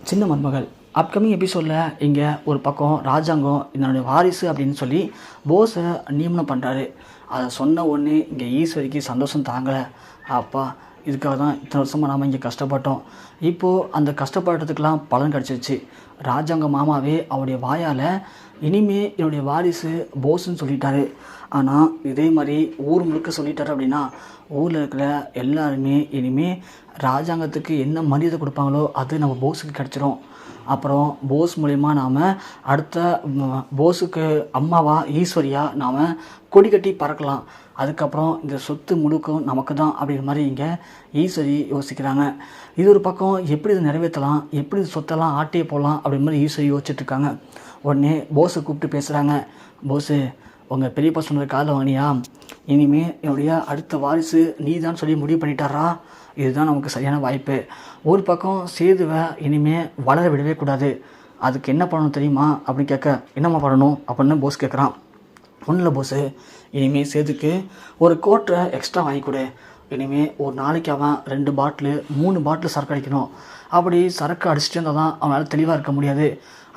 சின்ன மருமகள் அப்கமிங் எபிசோடில் இங்கே ஒரு பக்கம் ராஜாங்கம் என்னுடைய வாரிசு அப்படின்னு சொல்லி போஸை நியமனம் பண்ணுறாரு. அதை சொன்ன உடனே இங்கே ஈஸ்வரிக்கு சந்தோஷம் தாங்கலை. அப்பா, இதுக்காக தான் இத்தனை வருஷமாக நாம் இங்கே கஷ்டப்பட்டோம். இப்போது அந்த கஷ்டப்படுறதுக்கெலாம் பலன் கிடச்சிருச்சு. ராஜாங்க மாமாவே அவருடைய வாயால் இனிமே என்னுடைய வாரிசு போஸ்ன்னு சொல்லிட்டாரு. ஆனால் இதே மாதிரி ஊர் முழுக்க சொல்லிட்டாரு அப்படின்னா ஊரில் இருக்கிற எல்லாருமே இனிமேல் ராஜாங்கத்துக்கு என்ன மரியாதை கொடுப்பாங்களோ அது நம்ம போஸுக்கு கிடச்சிரும். அப்புறம் போஸ் மூலிமா நாம் அடுத்த போஸுக்கு அம்மாவா ஈஸ்வரியாக நாம் கொடி கட்டி பறக்கலாம். அதுக்கப்புறம் இந்த சொத்து முழுக்கும் நமக்கு தான் அப்படிங்கிற மாதிரி இங்கே ஈஸ்வரி யோசிக்கிறாங்க. இது ஒரு பக்கம் எப்படி இதை நிறைவேற்றலாம், எப்படி சொத்தெல்லாம் ஆட்டியே போடலாம் அப்படிங்கிற மாதிரி ஈஸ்வரி யோசிச்சுட்ருக்காங்க. உடனே போஸை கூப்பிட்டு பேசுகிறாங்க. போஸு, உங்கள் பெரியப்பா சொன்னது காதில் வாங்கினியா? இனிமேல் என்னுடைய அடுத்த வாரிசு நீ தான் சொல்லி முடிவு பண்ணிட்டாரா? இதுதான் நமக்கு சரியான வாய்ப்பு. ஒரு பக்கம் சேதுவை இனிமேல் வளர விடவே கூடாது. அதுக்கு என்ன பண்ணணும் தெரியுமா அப்படின்னு கேட்க, என்னம்மா பண்ணணும் அப்படின்னு போஸ் கேட்குறான். ஒன்றும் இல்லை போஸு, இனிமேல் சேதுக்கு ஒரு கோட்டரை எக்ஸ்ட்ரா வாங்கி கொடு. இனிமேல் ஒரு நாளைக்கு அவன் 2 பாட்டிலு 3 பாட்டில் சரக்கு அடிக்கணும். அப்படி சரக்கு அடிச்சுட்டு இருந்தால் தான் அவனால் தெளிவாக இருக்க முடியாது.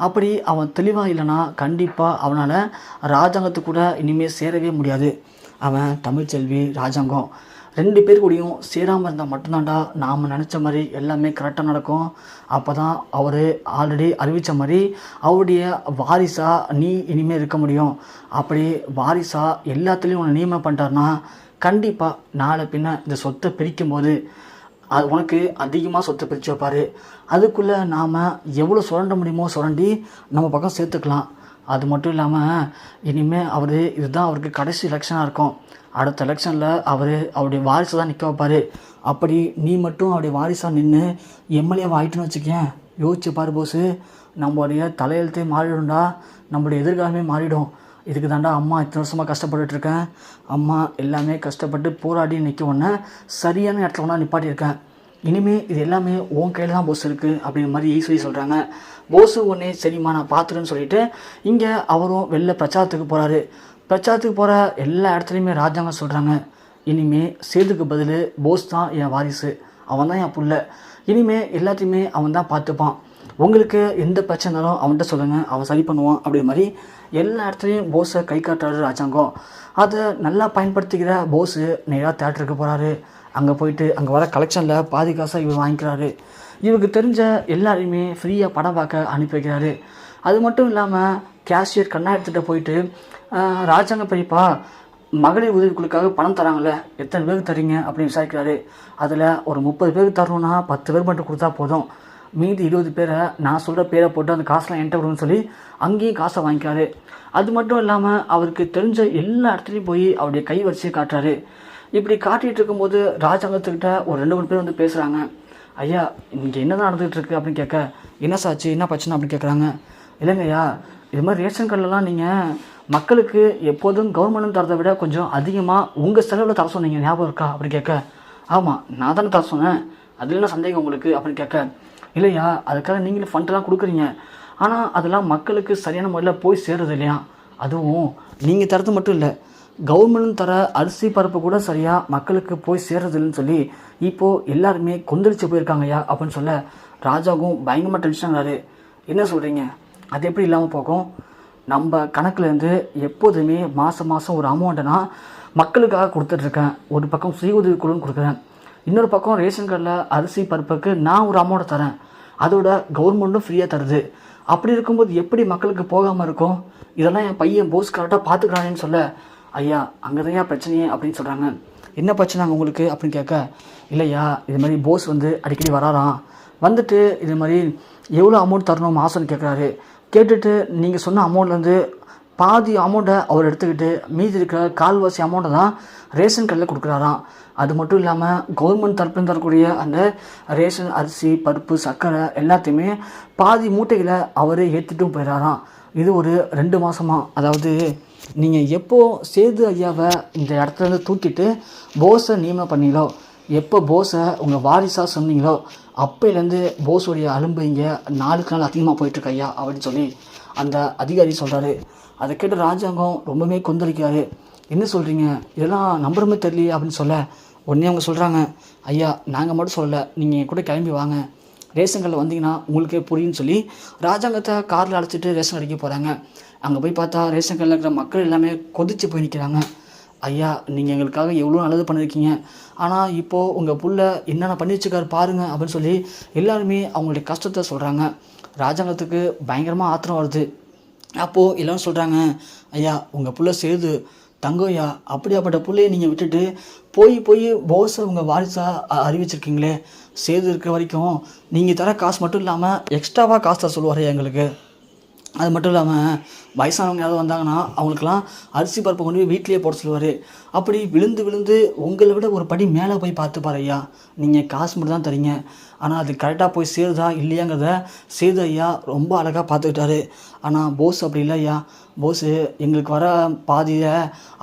அப்படி அவன் தெளிவாக இல்லைன்னா கண்டிப்பாக அவனால் ராஜாங்கத்துக்கு கூட இனிமேல் சேரவே முடியாது. அவன் தமிழ்ச்செல்வி ராஜாங்கம் 2 பேர் கூடயும் சேராமல் இருந்தால் மட்டும்தான்டா நாம் நினச்ச மாதிரி எல்லாமே கரெக்டாக நடக்கும். அப்போ தான் அவர் ஆல்ரெடி அறிவித்த மாதிரி அவருடைய வாரிசாக நீ இனிமேல் இருக்க முடியும். அப்படி வாரிசாக எல்லாத்துலேயும் உன்னை நியமனம் பண்ணிட்டாருன்னா கண்டிப்பாக நாளை பின்ன இந்த சொத்தை பிரிக்கும்போது அது உனக்கு அதிகமாக சொத்தை பிரித்து வைப்பார். அதுக்குள்ளே நாம் எவ்வளோ சுரண்ட முடியுமோ சுரண்டி நம்ம பக்கம் சேர்த்துக்கலாம். அது மட்டும் இல்லாமல் இனிமேல் இதுதான் அவருக்கு கடைசி எலெக்ஷனாக இருக்கும். அடுத்த எலெக்ஷனில் அவருடைய வாரிசை தான் நிற்க வைப்பார். அப்படி நீ மட்டும் அவருடைய வாரிசாக நின்று எம்எல்ஏவை ஆகிட்டுன்னு வச்சுக்கேன். யோசிச்சு பாரு போஸு, நம்மளுடைய தலையெழுத்தே மாறிடும்டா, நம்மளுடைய எதிர்காலமே மாறிடும். இதுக்கு தாண்டா அம்மா இத்தனை வருஷமாக கஷ்டப்பட்டுருக்கேன். அம்மா எல்லாமே கஷ்டப்பட்டு போராடி நிற்க உடனே சரியான இடத்துல ஒன்றா நிப்பாட்டியிருக்கேன். இனிமேல் இது எல்லாமே உன் கையில் தான் போஸ் இருக்குது அப்படிங்கிற மாதிரி ஈஸ்வரி சொல்கிறாங்க. போஸு உடனே சரிம்மா நான் பார்த்துருன்னு சொல்லிவிட்டு இங்கே அவரும் வெளில பிரச்சாரத்துக்கு போகிறாரு. பிரச்சாரத்துக்கு போகிற எல்லா இடத்துலையுமே ராஜாங்கம் சொல்கிறாங்க, இனிமேல் சேதுக்கு பதில் போஸ் தான் என் வாரிசு, அவன் தான் என் புள்ள, இனிமேல் எல்லாத்தையுமே அவன் தான் பார்த்துப்பான். உங்களுக்கு எந்த பிரச்சனைனாலும் அவன்கிட்ட சொல்லுங்கள், அவன் சரி பண்ணுவான் அப்படிங்கிற மாதிரி எல்லா இடத்துலையும் போஸை கை காட்டுறாரு ராஜாங்கம். அதை நல்லா பயன்படுத்திக்கிற போஸு நேராக தேட்டருக்கு போகிறாரு. அங்கே போயிட்டு அங்கே வர கலெக்ஷனில் பாதி காசாக இவர் வாங்கிக்கிறாரு. இவருக்கு தெரிஞ்ச எல்லாரையுமே ஃப்ரீயாக படம் பார்க்க அனுப்பி வைக்கிறாரு. அது மட்டும் இல்லாமல் கேஷியர் கண்ணா எடுத்துகிட்டு போயிட்டு, ராஜாங்க பெரியப்பா மகளிர் உதவிக்குழுக்காக பணம் தராங்களே, எத்தனை பேருக்கு தரீங்க அப்படின்னு விசாரிக்கிறாரு. அதில் ஒரு 30 பேருக்கு தரணுன்னா 10 பேர் மட்டும் கொடுத்தா போதும், மீதி 20 பேரை நான் சொல்கிற பேரை போட்டு அந்த காசுலாம் என்கிட்ட கொடுன்னு சொல்லி அங்கேயும் காசை வாங்கிக்காரு. அது மட்டும் இல்லாமல் அவருக்கு தெரிஞ்ச எல்லா இடத்துலையும் போய் அவருடைய கை வரிசையை காட்டுறாரு. இப்படி காட்டிகிட்டு இருக்கும்போது ராஜாங்கத்துக்கிட்ட ஒரு 2-3 பேர் வந்து பேசுகிறாங்க. ஐயா, இங்கே என்ன தான் நடந்துகிட்டு இருக்கு அப்படின்னு கேட்க, என்ன சாச்சு, என்ன பிரச்சனை அப்படின்னு கேட்குறாங்க. இல்லைங்க ஐயா, இது மாதிரி ரேஷன் கார்டிலலாம் நீங்கள் மக்களுக்கு எப்போதும் கவர்மெண்ட் தரதை விட கொஞ்சம் அதிகமாக உங்கள் செலவில் தர சொன்னீங்க, ஞாபகம் இருக்கா அப்படின்னு கேட்க, ஆமாம் நான் தானே தர சொன்னேன், அதில் என்ன சந்தேகம் உங்களுக்கு அப்படின்னு கேட்க, இல்லையா அதுக்காக நீங்களும் ஃபண்டெல்லாம் கொடுக்குறீங்க, ஆனால் அதெல்லாம் மக்களுக்கு சரியான முறையில் போய் சேருது இல்லையா, அதுவும் நீங்கள் தரது மட்டும் இல்லை, கவர்மெண்ட் தர அரிசி பருப்பு கூட சரியாக மக்களுக்கு போய் சேர்றதில்லைன்னு சொல்லி இப்போது எல்லாருமே கொந்தளிச்சு போயிருக்காங்கய்யா அப்படின்னு சொல்ல ராஜாவும் பயங்கரமாக டென்ஷன் ஆகிறாரு. என்ன சொல்கிறீங்க, அது எப்படி இல்லாமல் போகும்? நம்ம கணக்குலேருந்து எப்போதுமே மாதம் ஒரு அமௌண்ட்டை மக்களுக்காக கொடுத்துட்ருக்கேன். ஒரு பக்கம் சுய உதவி குழுன்னு கொடுக்குறேன், இன்னொரு பக்கம் ரேஷன் கார்டில் அரிசி பருப்புக்கு நான் ஒரு அமௌண்ட்டை தரேன், அதோட கவர்மெண்ட்டும் ஃப்ரீயாக தருது. அப்படி இருக்கும்போது எப்படி மக்களுக்கு போகாமல் இருக்கும்? இதெல்லாம் என் பையன் போஸ் கரெக்டாக பார்த்துக்கிறானேன்னு சொல்ல, ஐயா அங்கே தான் ஏன் பிரச்சனையே அப்படின்னு சொல்கிறாங்க. என்ன பிரச்சனை உங்களுக்கு அப்படின்னு கேட்க, இல்லையா இது மாதிரி போஸ் வந்து அடிக்கடி வராராம், வந்துட்டு இது மாதிரி எவ்வளோ அமௌண்ட் தரணும் மாதம்னு கேட்குறாரு. கேட்டுட்டு நீங்கள் சொன்ன அமௌண்ட்லேருந்து பாதி அமௌண்ட்டை அவர் எடுத்துக்கிட்டு மீதி இருக்கிற கால்வாசி அமௌண்ட்டை தான் ரேஷன் கார்டில் கொடுக்குறாராம். அது மட்டும் இல்லாமல் கவர்மெண்ட் தரப்புன்னு தரக்கூடிய அந்த ரேஷன் அரிசி பருப்பு சர்க்கரை எல்லாத்தையுமே பாதி மூட்டைகளை அவரே ஏற்றிட்டும் போயிடறாராம். இது ஒரு 2 மாதமாக, அதாவது நீங்கள் எப்போ சேது ஐயாவை இந்த இடத்துலேருந்து தூக்கிட்டு போஸை நியமனம் பண்ணீங்களோ, எப்போ போஸை உங்கள் வாரிசாக சொன்னீங்களோ அப்போலேருந்து போஸோடைய அலும்பு இங்கே நாளுக்கு நாள் அதிகமாக போயிட்டுருக்கு ஐயா அப்படின்னு சொல்லி அந்த அதிகாரி சொல்கிறாரு. அதை கேட்டு ராஜாங்கம் ரொம்பவே கொந்தளிக்கிறாரு. என்ன சொல்கிறீங்க, இதெல்லாம் நம்புறமே தெரியலையே அப்படின்னு சொல்ல, உடனே அவங்க சொல்கிறாங்க, ஐயா நாங்கள் மட்டும் சொல்லலை, நீங்கள் கூட கிளம்பி வாங்க, ரேஷன் கடையில் வந்தீங்கன்னா உங்களுக்கே புரியும்னு சொல்லி ராஜாங்கத்தை காரில் அழைச்சிட்டு ரேஷன் கடைக்கு போகிறாங்க. அங்கே போய் பார்த்தா ரேஷன் கடையில் இருக்கிற மக்கள் எல்லாமே கொதிச்சு போய் நிற்கிறாங்க. ஐயா, நீங்கள் எங்களுக்காக எவ்வளோ நல்லது பண்ணியிருக்கீங்க, ஆனால் இப்போது உங்கள் புள்ள என்னென்ன பண்ணி வச்சுக்காரு பாருங்கள் அப்படின்னு சொல்லி எல்லாருமே அவங்களுடைய கஷ்டத்தை சொல்கிறாங்க. ராஜாங்கத்துக்கு பயங்கரமாக ஆத்திரம் வருது. அப்போது எல்லோரும் சொல்கிறாங்க, ஐயா உங்கள் புள்ள சேது தங்கோயா, அப்படியாப்பட்ட புள்ளையை நீங்கள் விட்டுட்டு போய் போஸை உங்கள் வாரிசாக அறிவிச்சிருக்கீங்களே, சேது இருக்கிற வரைக்கும் நீங்கள் தர காசு மட்டும் இல்லாமல் எக்ஸ்ட்ராவாக காசு தர சொல்லுவார் எங்களுக்கு. அது மட்டும் இல்லாமல் வயசானவங்க யாராவது வந்தாங்கன்னா அவங்களுக்கெல்லாம் அரிசி பருப்பை கொண்டு போய் வீட்லேயே போட சொல்லுவார். அப்படி விழுந்து உங்களை விட ஒரு படி மேலே போய் பார்த்துப்பார் ஐயா. நீங்கள் காசு மட்டும் தான் தரீங்க, ஆனால் அது கரெக்டாக போய் சேருதா இல்லையாங்கிறத சேது ஐயா ரொம்ப அழகாக பார்த்துக்கிட்டாரு. ஆனால் போஸ் அப்படி இல்லை ஐயா. போஸு எங்களுக்கு வர பாதியை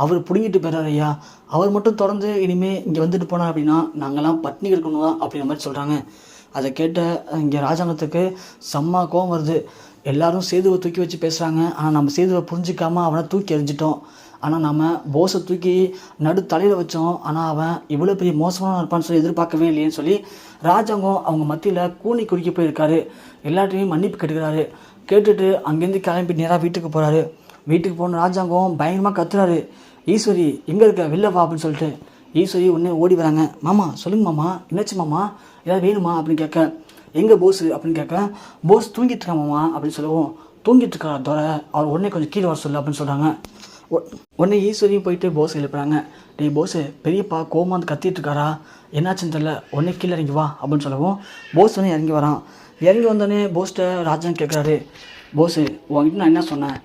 அவர் பிடுங்கிட்டு போயிறாரு ஐயா. அவர் மட்டும் தொடர்ந்து இனிமேல் இங்கே வந்துட்டு போனார் அப்படின்னா நாங்கள்லாம் பட்னி இருக்கணும் தான் அப்படிங்கிற மாதிரி சொல்கிறாங்க. அதை கேட்ட இங்கே ராஜாங்கத்துக்கு செம்ம கோவம் வருது. எல்லாரும் சேதுவை தூக்கி வச்சு பேசுகிறாங்க. ஆனால் நம்ம சேதுவை புரிஞ்சிக்காமல் அவனை தூக்கி எறிஞ்சிட்டோம். ஆனால் நம்ம போஸை தூக்கி நடு தலையில் வச்சோம். ஆனால் அவன் இவ்வளோ பெரிய மோசமான இருப்பான்னு சொல்லி எதிர்பார்க்கவே இல்லையேன்னு சொல்லி ராஜாங்கம் அவங்க மத்தியில் கூனி குறுக்கி போயிருக்காரு. எல்லாத்தையும் மன்னிப்பு கேட்டுக்கிறாரு. கேட்டுட்டு அங்கேருந்து கிளம்பி நேராக வீட்டுக்கு போகிறாரு. வீட்டுக்கு போன ராஜாங்கம் பயங்கரமாக கத்துறாரு, ஈஸ்வரி எங்கே இருக்க, வெளில வா அப்படின்னு சொல்லிட்டு. ஈஸ்வரி உடனே ஓடி வராங்க. மாமா சொல்லுங்க மாமா, என்னாச்சு மாமா, ஏதாவது வேணுமா அப்படின்னு கேட்க, எங்கே போஸு அப்படின்னு கேட்க, போஸ் தூங்கிட்டு இருக்கான் மாமா அப்படின்னு சொல்லவும், தூங்கிட்டு இருக்கா தோற, அவர் உடனே கொஞ்சம் கீழே வர சொல்லு அப்படின்னு சொல்கிறாங்க. உடனே ஈஸ்வரியும் போயிட்டு போஸ் எழுப்புறாங்க. டே போஸு, பெரியப்பா கோமா வந்து கத்திட்டு இருக்காரா, என்னாச்சுன்னு தெரியல, உடனே கீழே இறங்கி வா அப்படின்னு சொல்லவும் போஸ் உடனே இறங்கி வரான். இறங்கி வந்தோடனே போஸ்ட்டை ராஜன் கேட்குறாரு, போஸு உங்ககிட்ட நான் என்ன சொன்னேன்,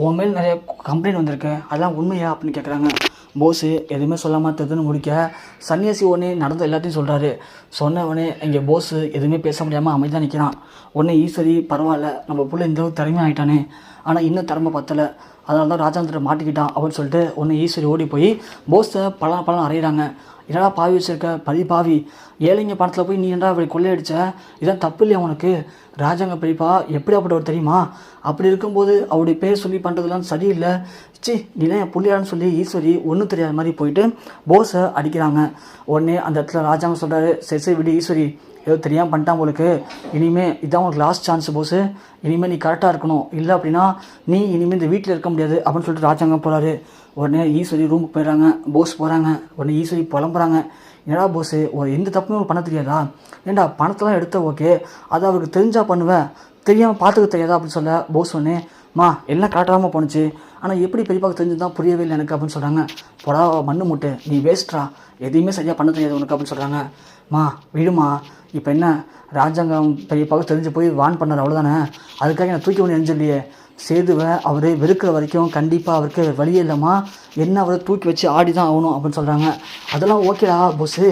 உன் மேல் நிறைய கம்ப்ளைண்ட் வந்திருக்கு, அதெல்லாம் உண்மையா அப்படின்னு கேட்குறாங்க. போஸு எதுவுமே சொல்லாமல் திருதுன்னு முடிக்க சன்னியாசி உடனே நடந்த எல்லாத்தையும் சொல்கிறாரு. சொன்ன உடனே இங்கே போஸு எதுவுமே பேச முடியாமல் அமைதியாக நிற்கிறான். உடனே ஈஸ்வரி பரவாயில்ல, நம்ம பிள்ளை இந்த அளவுக்கு திறமை ஆகிட்டானே, ஆனால் இன்னும் திறமை பத்தலை, அதனால தான் ராஜாந்திர மாட்டிக்கிட்டான் அப்படின்னு சொல்லிட்டு உடனே ஈஸ்வரி ஓடி போய் போஸை பழம் அறையிறாங்க. என்னடா பாவி வச்சிருக்க, பாவி, ஏழைங்க பணத்தில் போய் நீ என்னடா இப்படி கொள்ளையடிச்ச, இதான் தப்பு இல்லையா உனக்கு, ராஜாங்க பெரியப்பா எப்படியாப்பட்டவர் தெரியுமா, அப்படி இருக்கும்போது அவருடைய பேர் சொல்லி பண்ணுறதுலாம் சரியில்லை, நீலாம் என் புள்ளியான்னு சொல்லி ஈஸ்வரி ஒன்றும் தெரியாத மாதிரி போயிட்டு போஸை அடிக்கிறாங்க. உடனே அந்த இடத்துல ராஜாங்க சொல்கிறாரு, சரி விடு ஈஸ்வரி, ஏதோ தெரியாமல் பண்ணிட்டான் போலுக்கு, இனிமேல் இதான் உனக்கு லாஸ்ட் சான்ஸ் போஸு, இனிமேல் நீ கரெக்டாக இருக்கணும், இல்லை அப்படின்னா நீ இனிமேல் இந்த வீட்டில் இருக்க முடியாது அப்படின்னு சொல்லிட்டு ராஜாங்க போகிறாரு. உடனே ஈஸ்வரி ரூமுக்கு போயிடுறாங்க. போஸ் போகிறாங்க. உடனே ஈஸ்வரி புலம்புறாங்க, என்னடா போஸு ஒரு எந்த தப்புமே பண்ண தெரியாதா, ஏண்டா பணத்தெல்லாம் எடுத்த ஓகே, அதை அவருக்கு தெரிஞ்சா பண்ணுவேன், தெரியாமல் பார்த்துக்க தெரியாதா அப்படின்னு சொல்ல போஸ் ஒன்று, எல்லாம் கரெக்டாக போணுச்சு, ஆனால் எப்படி பெரியப்பாவுக்கு தெரிஞ்சுதான் புரியவே இல்லை எனக்கு அப்படின்னு சொல்கிறாங்க. போடா மண்ணு முட்டு, நீ வேஸ்ட்ரா, எதையுமே சரியாக பண்ண தெரியாது உனக்கு அப்படின்னு சொல்கிறாங்க. விடுமா, இப்போ என்ன ராஜாங்கம் பெரியப்பாவுக்கு தெரிஞ்சு போய் வான் பண்ணார் அவ்வளோதானே, அதுக்காக நான் தூக்கி ஒன்று எரிஞ்சில்லையே, சேதுவை அவர் வெறுக்கிற வரைக்கும் கண்டிப்பாக அவருக்கு வழியே இல்லைம்மா, என்ன அவரை தூக்கி வச்சு ஆடி தான் ஆகணும் அப்படின்னு சொல்கிறாங்க. அதெல்லாம் ஓகேடா போஸு,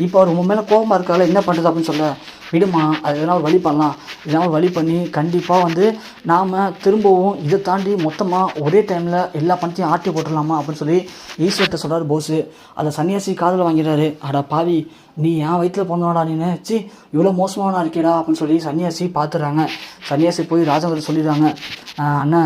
இப்போ அவர் உன் மேலே கோபமாக இருக்கால என்ன பண்ணுறது அப்படின்னு சொல்ல, விடுமா, அது எதனா ஒரு வழி பண்ணலாம், இதெல்லாம் ஒரு வழி பண்ணி கண்டிப்பாக நாம் திரும்பவும் இதை தாண்டி மொத்தமாக ஒரே டைமில் எல்லா பணத்தையும் ஆட்டி போட்டுடலாமா அப்படின்னு சொல்லி ஈஸ்வர்கிட்ட சொல்கிறார் போஸு. அதை சன்னியாசி காதில் வாங்கிறாரு. அடா பாவி, நீ என் வயிற்றில் பிறந்தவடா, நீனு இவ்வளோ மோசமான இருக்கேடா அப்படின்னு சொல்லி சன்னியாசி பார்த்துடுறாங்க. சன்னியாசி போய் ராஜாங்கிட்ட சொல்லிடுறாங்க, அண்ணா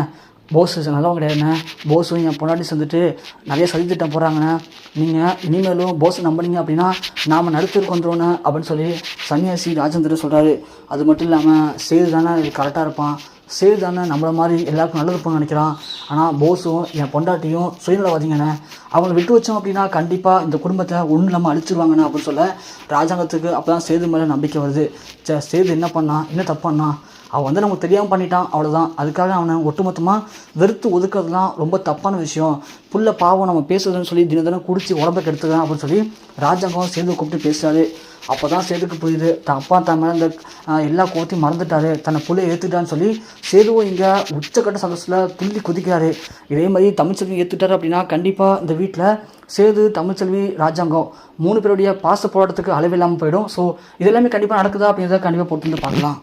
போஸ் நல்லவங்க கிடையாதுண்ணே, போஸும் என் பொண்டாட்டி சேர்ந்துட்டு நிறைய சதித்திட்டம் போகிறாங்கண்ணே, நீங்கள் இனிமேலும் போஸை நம்பினீங்க அப்படின்னா நாம் நடுத்தருக்கு வந்துடுவோண்ணே அப்படின்னு சொல்லி சன்னியாசி ராஜேந்திர சொல்கிறாரு. அது மட்டும் இல்லாமல் சேது தானே இது கரெக்டாக இருப்பான், சேது தானே நம்மளை மாதிரி எல்லாருக்கும் நல்லது போகணும்னு நினைக்கிறான், ஆனால் போஸும் என் பொண்டாட்டியும் சுயநலவாதிங்கண்ணே, அவங்களை விட்டு வச்சோம் அப்படின்னா கண்டிப்பாக இந்த குடும்பத்தை ஒன்றும் இல்லாமல் அழிச்சிருவாங்கண்ணே அப்படின்னு சொல்ல ராஜாங்கத்துக்கு அப்போ தான் சேது மேலே நம்பிக்கை வருது. சேது என்ன பண்ணான், என்ன தப்பு பண்ணான், அவன் நமக்கு தெரியாமல் பண்ணிட்டான் அவ்வளோதான், அதுக்காக அவனை ஒட்டுமொத்தமாக வெறுத்து ஒதுக்கிறதுலாம் ரொம்ப தப்பான விஷயம், புள்ள பாவம் நம்ம பேசுறதுன்னு சொல்லி தினம் குடிச்சு உடம்பை கெடுத்துக்கலாம் அப்படின்னு சொல்லி ராஜாங்கம் சேது கூப்பிட்டு பேசுகிறாரு. அப்போ தான் சேதுக்கு புரியுது, அப்பா தான் மேலே இந்த எல்லா கோத்தையும் மறந்துட்டாரு, தன்னை புள்ளையை ஏற்றுட்டான்னு சொல்லி சேதுவும் இங்கே உச்சக்கட்ட சந்தோஷத்தில் துள்ளி குதிக்கிறாரு. இதே மாதிரி தமிழ்ச்செல்வி ஏற்றுட்டாரு அப்படின்னா கண்டிப்பாக இந்த வீட்டில் சேது, தமிழ்ச்செல்வி, ராஜாங்கம் 3 பேருடைய பாச போராட்டத்துக்கு அளவில்லாமல் போயிடும். ஸோ இதெல்லாமே கண்டிப்பாக நடக்குதா அப்படிங்கிறத கண்டிப்பாக போட்டு பார்க்கலாம்.